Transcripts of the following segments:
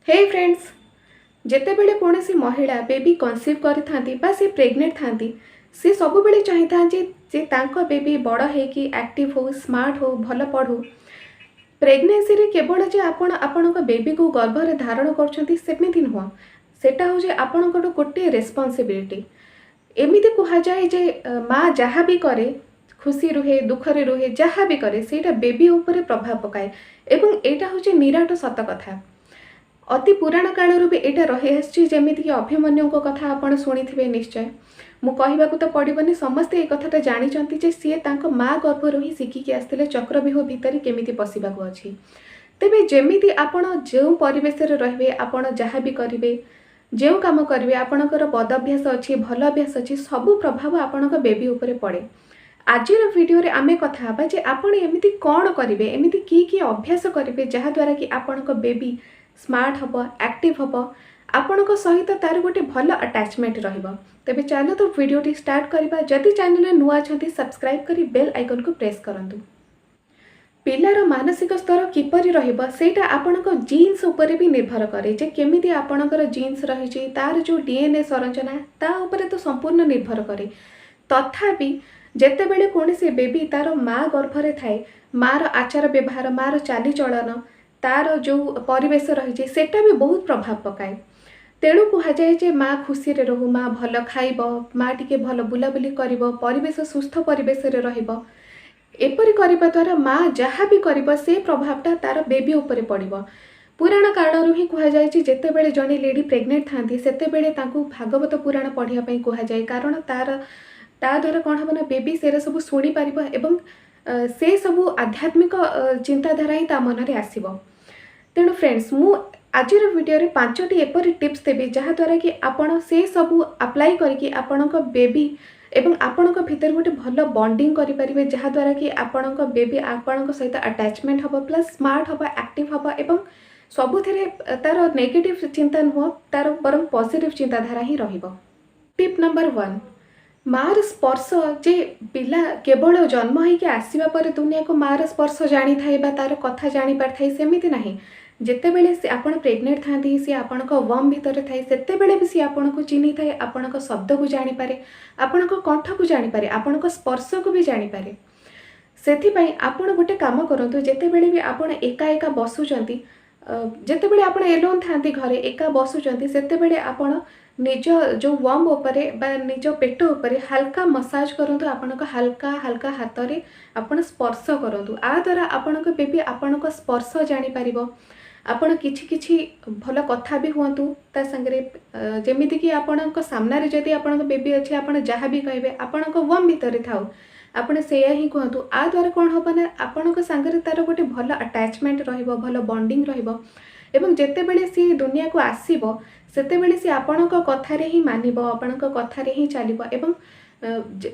हे friends, जेतेबेले कौन महिला baby conceive कर सी प्रेग्नेंट था सी सब बेले चाहता जे तांको बेबी बड़ होकि एक्टिव हो स्मार्ट हो भल पढ़ू। प्रेग्नेंसी रे केवल जे आपण बेबी को गर्भरे धारण करमि नुह सेटा हूँ आपणकर गोटे रेस्पॉन्सिबिलिटी। एमिति कह जाए जे माँ जहाँ भी करे खुशी रुहे दुखरे रुहे जहाँ भी करे सेटा बेबी ऊपर प्रभाव पकाए एवं एटा हूँ निराट सत कथा। अति पुराण कालरू भी यहाँ रही आसमिक अभिमन्यु कथा आपड़ शुणी निश्चय। मु कहवाक तो पड़ोनी समस्ते ये कथाटा जानते जे सी माँ गर्भर ही शिखिकी आसते चक्रव्यूह भितर केमी पशिवाक अच्छी। तेबे जमी आपण जो परिवेश रे आपण जहाँ भी करेंगे जो कम करेंगे आपणकर बद अभ्यास अच्छी भल अभ्यास अच्छी सबू प्रभाव आपण बेबी उपर पड़े। आज वीडियो रे आमे कथा हबा जे आपण एमिति कौन करेंगे एमिति की अभ्यास करेंगे जहाँद्वारा कि आपण बेबी स्मार्ट हम एक्टिव हम आपण सहित तार गोटे भल अटैचमेंट रहिबो। तेबे चलो तो वीडियो टी स्टार्ट करबा। जदि चैनल नुआ छथि सब्सक्राइब करी बेल आइकन को प्रेस करंतु। पिलार मानसिक स्तर किपरि रहिबो सेटा आपणक जीन्स ऊपर भी निर्भर करे जे केमिति आपणकर जीन्स रहिछि तार जो डीएनए संरचना ता ऊपर तो संपूर्ण निर्भर करे। तथापि जेतेबेले कोनोसी बेबी तार माँ गर्भरे थाए मार आचार व्यवहार मार चालीचलन तार जो परिवेश रही सेटा भी बहुत प्रभाव पकाए। तेणु कहुए जे माँ खुशी रे रहू माँ भल खाइब माँ टिके भल बुलाबुली करिब परिवेश सुस्थ परिवेश रे रहिब। एपरि करिबा द्वारा माँ जहाँ भी करिब से प्रभावटा तार बेबी ऊपर पड़िब। पुराण कालरू ही कहुए जेतेबेले जड़े लेडी प्रेग्नेंट थांती सेतेबेले तांकु भागवत पुराण पढ़िया पई कहुए कारण तार ता द्वारा कौन हम ना बेबी से सब शुणी पारिब एवं से सब आध्यात्मिक चिंताधारा ही ता मन रे आसीबो। तेणु फ्रेंड्स मु आज वीडियो रे 5टी एपरी टिप्स देवी जहाँद्वारा कि आपण से सबू अप्लाई करके आपणक बेबी एवं आपणक भितर गोटे भल बॉन्डिंग करें जहाँद्वारा कि आपणक बेबी आपणक सहित अटैचमेंट हम प्लस स्मार्ट हम एक्टिव हम एवं सबुथिरे तार नेगेटिव चिंता नुह तार बरम पॉजिटिव चिंताधारा ही रहिबो। टिप नंबर 1 मार स्पर्श जे पिला केवल जन्म होइके आसीबा पर दुनिया को मार स्पर्श जानी थाए बा तार कथा जानी पार थाए सेमिति नाही। जेतेबेले से आपण प्रेग्नेंट थांती सी आपणक वम भितर थाए सेतेबेले भी सी आपणक चिन्हि थाए आपणक शब्द को जानी पारे आपणक कंठ को जानी पारे आपणक स्पर्श को भी जानी पारे। सेथिपई आपण गोटे काम करंतु जेतेबेले भी आपण एका एका बसुचंती जेतेबेले आपण एलोन थांती घरे एका बसुचंती सेतेबेले आपण निज जो वम उपरे बा निज पेट उपरे हल्का मसाज करंतु आपणक हल्का हल्का हाथ रे आपण स्पर्श करंतु आ द्वारा आपणक बेबी आपणक स्पर्श जानी पारिबो। आपण किछि किछि भल कथा भी हुअंतु ता संगरे जेमिति कि आपणक सामना रे जदि आपणक बेबी अछि आपण जहाँ भी कहबे आपणक वम भितर थाउ आपण सेया ही कहतु आ द्वारा कौन हम ना आपणक संगरे तार गोटे भल अटैचमेंट रहिबो भल बॉन्डिंग रहिबो एवं जेतेबेले सी दुनिया को आसीबो सेतेबेले सी आपणक कथारे ही मानिबो आपणक कथारे ही चलिबो एवं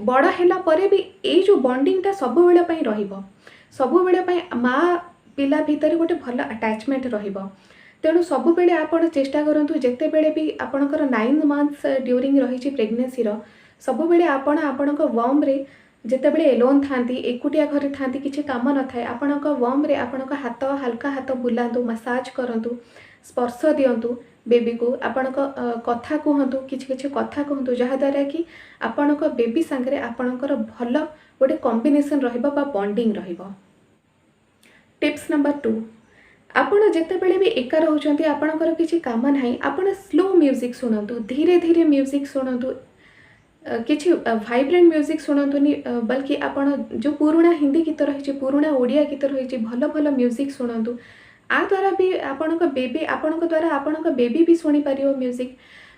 बड़ हैला परे भी ए जो बॉन्डिंगटा सब बेले पई रहिबो सब बेले पई माँ पिला भितर गोटे भल अटैचमेंट रहिबो। तेणु सब बेले आपण चेष्टा करंतु जेतेबेले भी आपणकर 9 मंथ्स ड्यूरिंग रही प्रेग्नेंसी रो सब बेले आपण आपणक वम रे जेतेबेले एलोन थांती एकुटिया घरे थांती किछि काम न थाए आपणक वम रे आपणक हाथ हल्का हाथ बुलांतु मसाज करंतु स्पर्श दियंतु बेबी को आपणक कथा कहतु किछि किछि कथा कहतु जहाँद्वारा कि आपणक बेबी सांगरे आपणकर भल गोटे कॉम्बिनेशन रहिबो बा बॉन्डिंग रहिबो। टिप्स नंबर 2 आपण जेतेबेले भी एका रहउचंती आपणकर किछि काम नाही आपण स्लो म्यूजिक सुनंतु धीरे धीरे म्यूजिक सुनंतु किछि वाइब्रेंट म्यूजिक शुणुनी बल्कि आपण जो पुराणा हिंदी गीत रही पुराणा ओडिया गीत रही भल भल म्यूजिक शुणु आ द्वारा भी आपणक बेबी आपणक द्वारा आपणक बेबी भी शुणी पारियो। म्यूजिक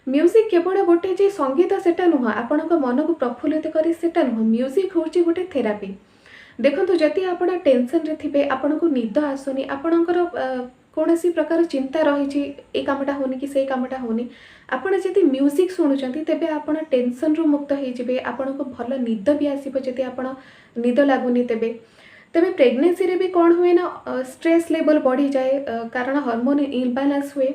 म्यूजिक केवल गोटे जे संगीत सेटा नुह आपणक मन को प्रफुल्लित करे सेटा नुह म्यूजिक होची गोटे थेरापी। देखंतु जति आपण टेंशन रे थिबे आपणक निद आसुनी आपणकर कौनसी प्रकार चिंता रही ए कामटा होनी कि से कामटा होनी आपण जदि म्यूजिक शुणुचंती तेबे आपण टेंशन रु मुक्त हो जिवे आपण को भल निद भी आसीबो जदि आपण निद लागुनी तेबे तेबे प्रेग्नेंसी रे भी कौन हुए ना स्ट्रेस लेवल बढ़ी जाए कारण हार्मोन इम्बालांस हुए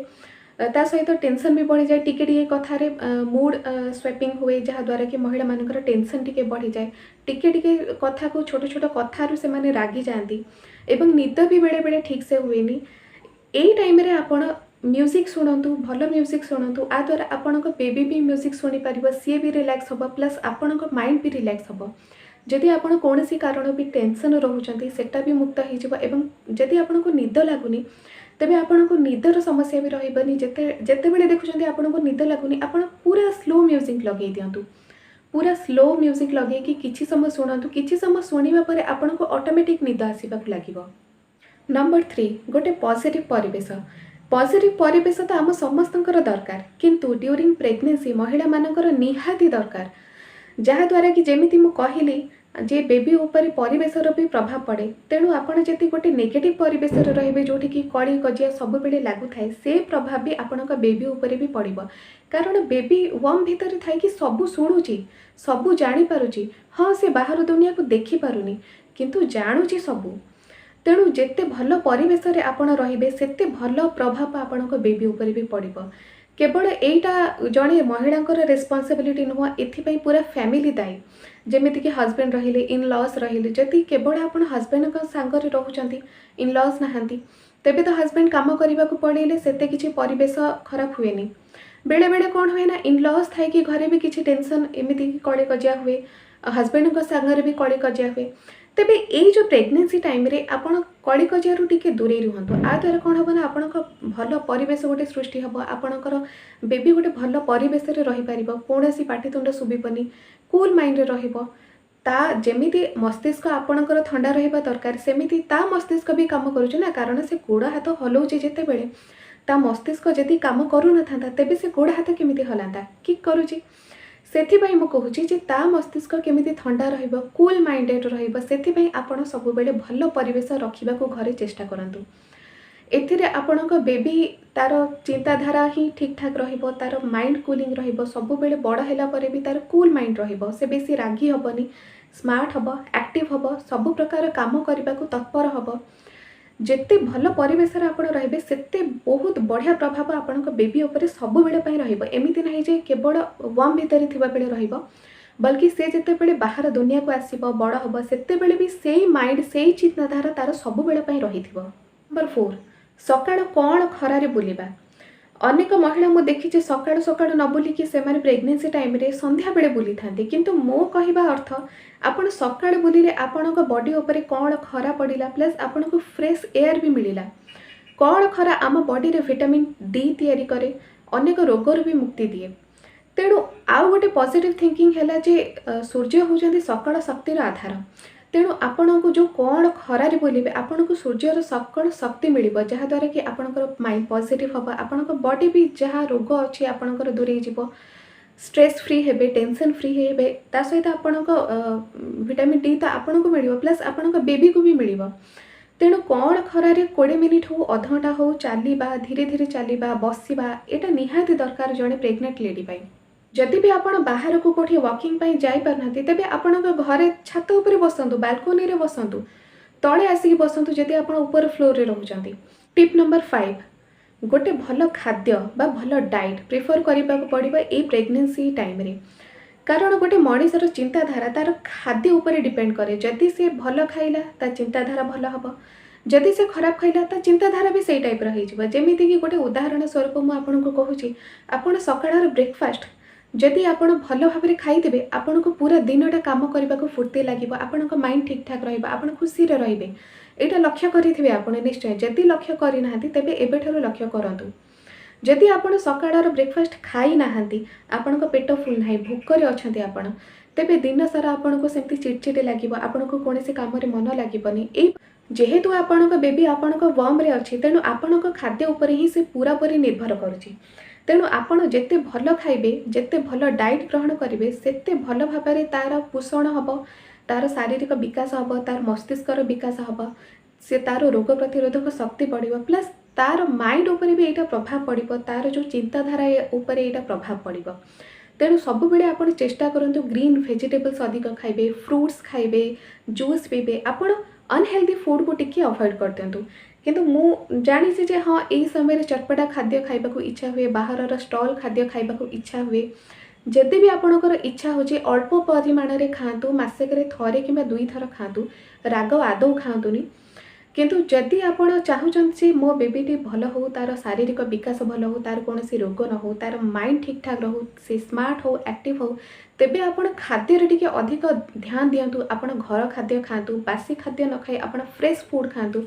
ता सहित टेंशन भी बढ़ी जाए टिके टिके कथारे मूड स्वेपिंग हुए जहाँद्वारा कि महिला मानकर टेंशन टिके बढ़ी जाए टिके टिके कथा को छोट छोट कथारू से रागी जाती एवं निद भी बेले बेले ठीक से हुएनी। यही टाइम रे आपण म्यूजिक शुणु भल म्यूजिक शुणु आ द्वारा आपण बेबी भी म्यूजिक शुणी पार सी भी रिलैक्स हम प्लस आपण माइंड भी रिलैक्स हम जदि आपण कौन कारण भी टेंशन रोचते सेटा भी मुक्त हो जदि आपन को निद लगुनि तेबे आपन को निदर समस्या भी रही जिते बड़े देखुं आपन को निद लगुनि आप पूरा स्लो म्यूजिक लगे दिंतु पूरा स्लो म्यूजिक लगे कि किछि समय शुणु किछि समय शुणा पर आपन को ऑटोमेटिक निद आसवा लगे। नंबर 3 गोटे पॉजिटिव परिवेश तो आम समस्त दरकार किंतु ड्यूरिंग प्रेगनेंसी महिला मानकर निहाती दरकार जहाँद्वारा कि जमी मु कहली जे बेबी उपर परिवेशर भी प्रभाव पड़े तेणु आपड़ जब गोटे नेगेटिव परिवेश रे जोटि कि कली कजिया सब बेले लागू थाए से प्रभाव भी आपण बेबी उपर भी पड़ो कारण बेबी वम भितर थाई कि सबू शुणुची सबू जापारुची हाँ से बाहर दुनिया को देखी पारुनी किंतु जानुची सबू तेणु जिते भल परिवेश रे आपण रहिबे सेते भल प्रभाव आपण बेबी उपर भी पड़ो केवल एटा जड़े महिला रेस्पॉन्सिबिलिटी नुह एथि पूरा फैमिली दायी जमीती कि हस्बैंड रहिले इन लॉस रहिले जदि केवल आप हस्बैंड सांगरे रोचंती इन लॉस नहांती तेबे तो हस्बैंड काम करने को पड़े सेते किछि परिवेश खराब हुए बेले बेले कौन हुए ना इन लॉस थाई कि घरे भी किछि टेंशन एमती कले कजिया हुए हस्बैंड सांगरे भी कले कजिया हुए तेबे ये जो प्रेगनेंसी टाइम रे आपण कली कजियारू टिके दूरे रुहतु आ द्वारा कौन हम ना आपण भल परिवेश गोटे सृष्टि हम आपणकर बेबी गोटे भल परिवेश रही पार कौन पाटितुंड शुभनी कूल माइंड ता जमीती मस्तिष्क आपणकर थंडा रहा दरकार सेमिति ता मस्तिष्क भी काम करुचे ना कारण से गोड़ हाथ हलाउचे जिते बेले ता मस्तिष्क जदि काम करू न था तेबे से गोड़ हाथ केमिति हलांता किक करुची सेथिपाई मु कहूची जे ता मस्तिष्क केमिति थंडा रहिबो कूल माइंडेड रहिबो सेथिपाई आपण सब बेले भल परिवेश रखिबा को घरे चेष्टा करंतु एथिरे आपणक बेबी तार चिंताधारा ही ठीक ठाक रहिबो तार माइंड कूलिंग रहिबो सब बेले बड़ हैला परे भी तार कूल माइंड रहिबो से बेसी रागी हबनी स्मार्ट हबो एक्टिव हबो सब प्रकार काम करबा को तत्पर हबो जिते भल परिवेश आपण रहिबे सेते बहुत बढ़िया प्रभाव आपण बेबी उपर सब बेले पई रहिबो एमिति नाही जे केवल वम भितर थिबा बेले रहिबो बल्कि से जिते बेले बाहर दुनिया को आसीबो बड़ हबो सेते बेले भी सेही माइंड सेही चिंताधारा तार सब बेले पई रहिथिबो। नंबर 4 सकाळ कौन खरारे बुलिबा अनेक महिला मु देखी सकाळु सकाळु न बुलिकी से प्रेगनेंसी टाइम रे संध्या बेले बुली थांती किंतु मो कहवा अर्थ आपण सकाळु बुलिले आपणक बॉडी उपरे कौन खरा पड़िला प्लस आपणक फ्रेश एयर भी मिलिला कौन खरा आम बॉडी रे विटामिन डी तैयारी करे अनेक रोगर भी मुक्ति दिए तेणु आउ गोटे पॉजिटिव थिंकिंग है जे सूर्य होउछन्ती सकाळ शक्तिर आधार तेणु आपण को जो कौन खरारे बोलिबे आपण को सूर्यर सकल शक्ति मिलिबो जहाँद्वारा कि आपणकर माइंड पॉजिटिव हम आपणक बॉडी भी जहाँ रोग अच्छी आपणकर दूरे जीवो स्ट्रेस फ्री हेबे टेंशन फ्री हेबे ता सहित आपणक विटामिन डी तो आपण को मिलिबो प्लस आपणक बेबी को भी मिलिबो तेणु कौन खरारे 20 मिनिट हो अध घंटा हो चलवा धीरे धीरे चलवा बसवा यहाँ निहाती दरकार जड़े प्रेग्नेंट लेडी पाई जदि भी आपण बाहर को कोठी वॉकिंग पाई जाई परनाती तेबे आपण घरे छात ऊपर बसंतु बालकोनी रे बसंतु तळे आसिक बसंतु जदि आपण ऊपर फ्लोर रे रहउचंती। टिप नंबर 5 गोटे भल खाद्य बा भल डाइट प्रिफर करबा को पड़िबो ए प्रेगनेंसी टाइम रे कारण गोटे मनीषर चिंताधारा तार खाद्य उपर डिपेंड करे जदि से भल खाइला ता चिंताधारा भल हबो जदि से खराब खाइला ता चिंताधारा भी सेई टाइप रही जिवो जेमिति कि गोटे उदाहरण स्वरूप मु आपनको कहूची आपण सकाळर ब्रेकफास्ट जदि आपण भल भाव में खाइदेवे आपण को पूरा दिनटा काम करने को फुर्ती लगे आपण माइंड ठीक ठाक रहा आप खुशी रे रहिबे एटा लक्ष्य करिथिबे आपण निश्चय जदि लक्ष्य करि नाहंती तेबे एबेठारु लक्ष्य करंतु जदि आपण सकाळर ब्रेकफास्ट खाई नाहंती आपण को पेट फुल नाही भूख रे अछंती आपण तेबे दिन सारा आपण को सेमती चिड़चिड़े लागिबो आपण को कोनोसी काम रे मन लागिबोनी ए जेहेतु आपण को बेबी आपण को वम रे अछि तेनु आपण को खाद्य ऊपर ही से पूरा पूरी निर्भर करूची तेणु आपण जेते भल खाइबे जेते भल डाइट ग्रहण करेंगे सेते भल भाव में तार पोषण हम तार शारीरिक विकास हम तार मस्तिष्कर विकास हम से तार रोग प्रतिरोधक शक्ति बढ़िबो प्लस तार माइंड उपर भी यहाँ प्रभाव पड़ो तार जो चिंताधारा उपर यहाँ प्रभाव पड़ो तेणु सब बेले आपण चेष्टा करंतु ग्रीन वेजिटेबल्स अधिक खाइबे फ्रूट्स खाइबे जूस पीबे आपण अनहेल्दी फूड को टिके अवॉइड कर दिंतु किंतु मु जानी जे हाँ यही समय चटपटा खाद्य खाइबा को इच्छा हुए बाहर स्टॉल खाद्य खाइबा को इच्छा हुए जदि भी आपणकर इच्छा होची अल्प परिमाण रे खातु मासक रे थरे किंबा दुई थर खातु राग आदौ खातुनी किंतु जदि आपण चाहूछन मो बेबीटी भल हो, तार शारीरिक विकास भल हो, तार कौन रोग न हो, तार माइंड ठीक ठाक रहो, से स्मार्ट हो, एक्टिव हो, तेबे आपण खाद्य टिके अधिक ध्यान दियंतु। आपण घर खाद्य खातु, बासी खाद्य न खाई आपण फ्रेश फूड खातु,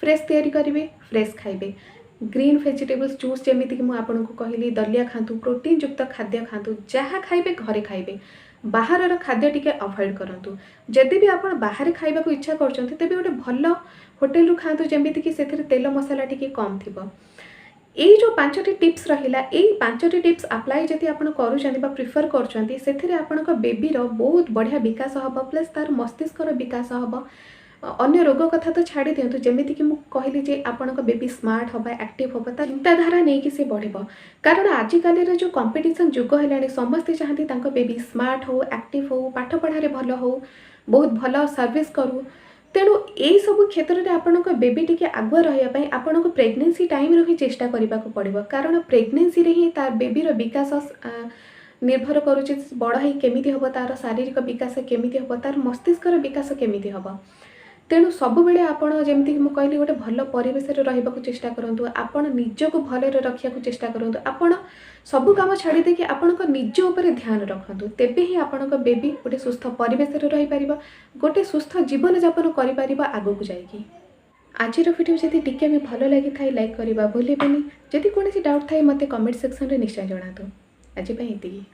फ्रेश तैयारी करेंगे, फ्रेश खाइबे। ग्रीन वेजिटेबल्स जूस जमीक मुझे आपको कहली, दलिया खातु, प्रोटीन युक्त खाद्य खातु, जहाँ खाइबे घरे खाइबे, बाहर खाद्य टिके अवॉइड करंतु। जदि भी आप बाहर खाइबा को इच्छा करछन्ते तेबे गोटे भल होटेल खातु जमीक से तेल मसला टिके कम थिबो। ये जो 5टी टिप्स रहिला, ये 5टी टिप्स अप्लाई जदि आपण करूछन्ते बा प्रिफर करछन्ते, सेथिरे आपणक बेबीर बहुत बढ़िया विकास हबो, प्लस तार मस्तिष्कर विकास हबो। अन्य रोग कथा तो छाड़ी दिंतु, जमीक मुझे कहली जे आपणक बेबी स्मार्ट हबा, एक्टिव हबा, तार चिंताधारा नहीं कि से बढ़िबो। कारण आजिकाली जो कंपटीशन जुग है, समस्ते चाहती तांको बेबी स्मार्ट हो, एक्टिव हो, पाठ पढ़ारे भल हो, बहुत भल सर्विस करू। तेणु यही सब क्षेत्र में आपणक बेबी टिके आगुआ रही आपको प्रेगनेंसी टाइम रो ही चेष्टा करने को पड़ो। कारण प्रेगनेंसी रे ही तार बेबीर विकास निर्भर करुचे, बड़ ही केमिति हबो, तार शारीरिक विकास केमिति हबो, तार मस्तिष्कर विकास केमिति हबो। तेणु सब बेले आपण जमीक मुझे कहली गोटे भल परिवेश रहा चेष्टा करूँ, आपण निजक भले रखा चेष्टा करूँ, आपण सब कम छाड़ी देकी आपण निज उपर ध्यान रखु, तेबे ही आपण बेबी गोटे सुस्थ परिवेश रही पार, गोटे सुस्थ जीवन यापन कर आगू जाएगी। आज वीडियो जदि टिके भी भल लगी था लाइक करने भूलें। जदि कौन डाउट थाए मत कमेंट सेक्शन में निश्चय जनातु। आज ये